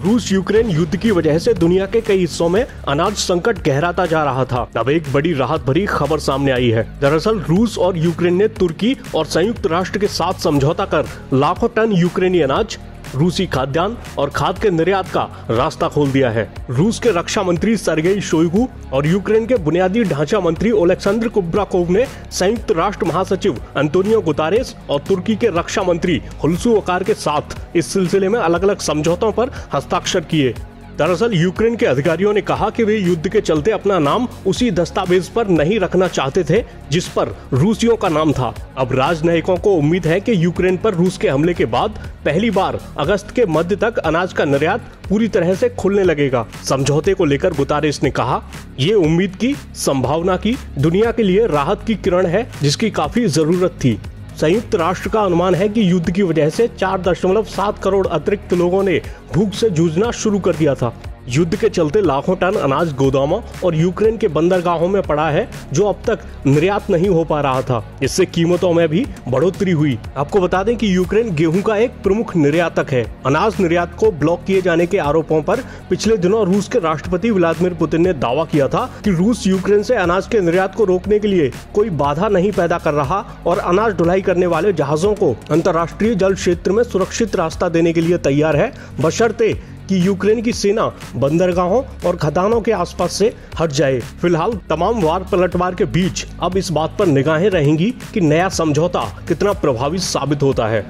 रूस यूक्रेन युद्ध की वजह से दुनिया के कई हिस्सों में अनाज संकट गहराता जा रहा था। अब एक बड़ी राहत भरी खबर सामने आई है। दरअसल रूस और यूक्रेन ने तुर्की और संयुक्त राष्ट्र के साथ समझौता कर लाखों टन यूक्रेनी अनाज, रूसी खाद्यान्न और खाद के निर्यात का रास्ता खोल दिया है। रूस के रक्षा मंत्री सर्गेई शोइगु और यूक्रेन के बुनियादी ढांचा मंत्री ओलेक्सेंद्र कुब्राकोव ने संयुक्त राष्ट्र महासचिव अंतोनियो गुतारेस और तुर्की के रक्षा मंत्री हुलसू अकार के साथ इस सिलसिले में अलग अलग समझौतों पर हस्ताक्षर किए। दरअसल यूक्रेन के अधिकारियों ने कहा कि वे युद्ध के चलते अपना नाम उसी दस्तावेज पर नहीं रखना चाहते थे जिस पर रूसियों का नाम था। अब राजनयिकों को उम्मीद है कि यूक्रेन पर रूस के हमले के बाद पहली बार अगस्त के मध्य तक अनाज का निर्यात पूरी तरह से खुलने लगेगा। समझौते को लेकर गुतारेस ने कहा, ये उम्मीद की, संभावना की, दुनिया के लिए राहत की किरण है जिसकी काफी जरूरत थी। संयुक्त राष्ट्र का अनुमान है कि युद्ध की वजह से 4.7 करोड़ अतिरिक्त लोगों ने भूख से जूझना शुरू कर दिया था। युद्ध के चलते लाखों टन अनाज गोदामों और यूक्रेन के बंदरगाहों में पड़ा है जो अब तक निर्यात नहीं हो पा रहा था। इससे कीमतों में भी बढ़ोतरी हुई। आपको बता दें कि यूक्रेन गेहूं का एक प्रमुख निर्यातक है। अनाज निर्यात को ब्लॉक किए जाने के आरोपों पर पिछले दिनों रूस के राष्ट्रपति व्लादिमीर पुतिन ने दावा किया था कि रूस यूक्रेन से अनाज के निर्यात को रोकने के लिए कोई बाधा नहीं पैदा कर रहा और अनाज ढुलाई करने वाले जहाजों को अंतर्राष्ट्रीय जल क्षेत्र में सुरक्षित रास्ता देने के लिए तैयार है, बशर्ते कि यूक्रेन की सेना बंदरगाहों और खदानों के आसपास से हट जाए। फिलहाल तमाम वार पलटवार के बीच अब इस बात पर निगाहें रहेंगी कि नया समझौता कितना प्रभावी साबित होता है।